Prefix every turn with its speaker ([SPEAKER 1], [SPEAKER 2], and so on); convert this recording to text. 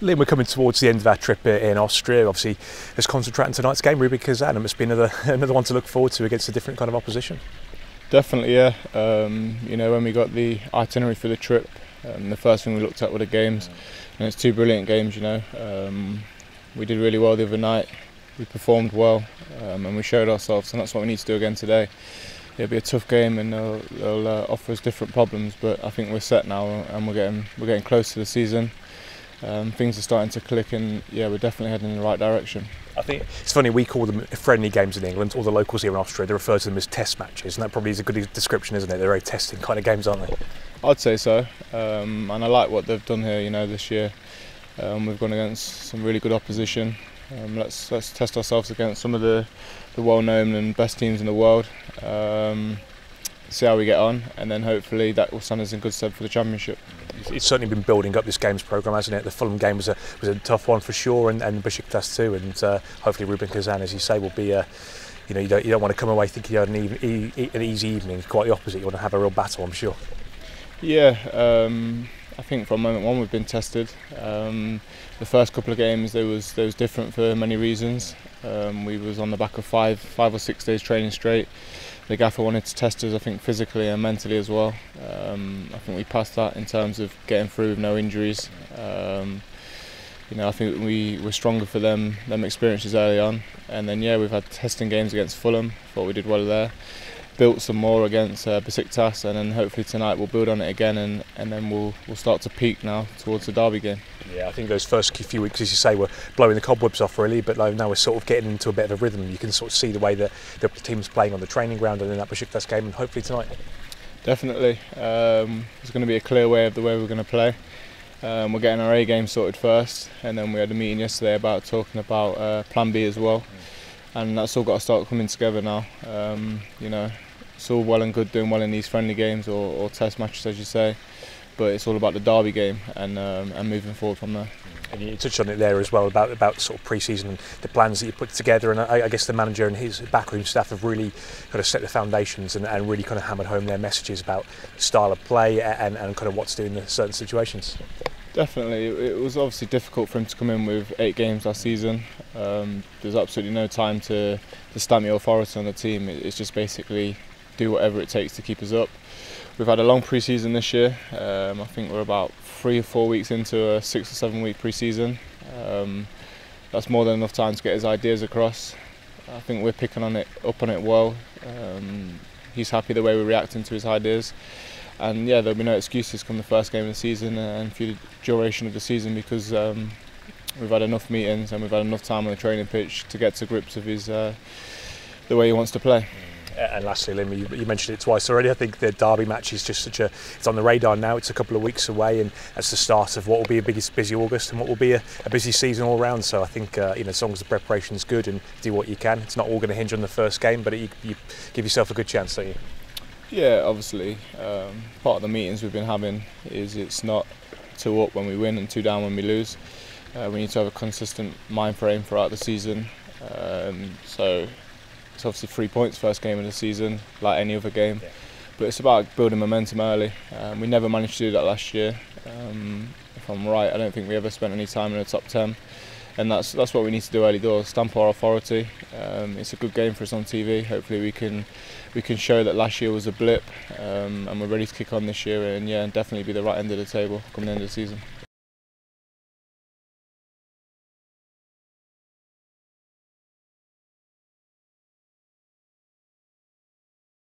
[SPEAKER 1] Liam, we're coming towards the end of our trip in Austria. Obviously, let's concentrate on tonight's game. Rubin Kazan, it must be another one to look forward to against a different kind of opposition.
[SPEAKER 2] Definitely, yeah. When we got the itinerary for the trip, the first thing we looked at were the games, and it's two brilliant games. We did really well the other night. We performed well, and we showed ourselves, and that's what we need to do again today. It'll be a tough game, and they'll offer us different problems. But I think we're set now, and we're getting close to the season. Things are starting to click, and yeah, we're definitely heading in the right direction.
[SPEAKER 1] I think it's funny, we call them friendly games in England. All the locals here in Austria, they refer to them as test matches, and that probably is a good description, isn't it? They're very testing kind of games, aren't they?
[SPEAKER 2] I'd say so, and I like what they've done here. This year we've gone against some really good opposition. Let's test ourselves against some of the well-known and best teams in the world. See how we get on, and then hopefully that will stand us in good stead for the championship.
[SPEAKER 1] It's certainly been building up this games programme, hasn't it? The Fulham game was a tough one for sure, and Besiktas too, and hopefully Rubin Kazan, as you say, will be you don't want to come away thinking you had an easy evening. Quite the opposite, you want to have a real battle, I'm sure.
[SPEAKER 2] Yeah, I think from moment one we've been tested. The first couple of games they was different for many reasons. We was on the back of five or 6 days training straight. The gaffer wanted to test us, I think, physically and mentally as well. I think we passed that in terms of getting through with no injuries. I think we were stronger for them experiences early on, and then we've had testing games against Fulham. Thought we did well there. Built some more against Besiktas, and then hopefully tonight we'll build on it again, and then we'll start to peak now towards the derby game.
[SPEAKER 1] Yeah, I think those first few weeks, as you say, were blowing the cobwebs off really, but now we're sort of getting into a bit of a rhythm. You can sort of see the way that the team's playing on the training ground and in that Besiktas game, and hopefully tonight.
[SPEAKER 2] Definitely, there's going to be a clear way of the way we're going to play. We're getting our A game sorted first, and then we had a meeting yesterday talking about Plan B as well, and that's all got to start coming together now. It's all well and good doing well in these friendly games or test matches, as you say, but it's all about the derby game and moving forward from there.
[SPEAKER 1] And you touched on it there as well about sort of pre-season and the plans that you put together, and I guess the manager and his backroom staff have really kind of set the foundations and really kind of hammered home their messages about style of play and kind of what to do in certain situations.
[SPEAKER 2] Definitely, it was obviously difficult for him to come in with 8 games last season. There's absolutely no time to stamp your authority on the team. It's just basically do whatever it takes to keep us up. We've had a long pre-season this year. I think we're about 3 or 4 weeks into a 6 or 7 week pre-season. That's more than enough time to get his ideas across. I think we're picking up on it well. He's happy the way we're reacting to his ideas. And yeah, there'll be no excuses come the first game of the season and for the duration of the season, because we've had enough meetings and we've had enough time on the training pitch to get to grips with the way he wants to play.
[SPEAKER 1] And lastly, Liam, you mentioned it twice already. I think the derby match is just it's on the radar now. It's a couple of weeks away, and that's the start of what will be a busy August and what will be a busy season all round. So I think as long as the preparation's good and do what you can, it's not all going to hinge on the first game, but you give yourself a good chance, don't you?
[SPEAKER 2] Yeah, obviously. Part of the meetings we've been having is it's not 2 up when we win and 2 down when we lose. We need to have a consistent mind frame throughout the season. So it's obviously 3 points first game of the season, like any other game. Yeah. But it's about building momentum early. We never managed to do that last year. If I'm right, I don't think we ever spent any time in the top 10. And that's what we need to do early doors, stamp our authority. It's a good game for us on TV. Hopefully we can show that last year was a blip, and we're ready to kick on this year and definitely be the right end of the table come the end of the season.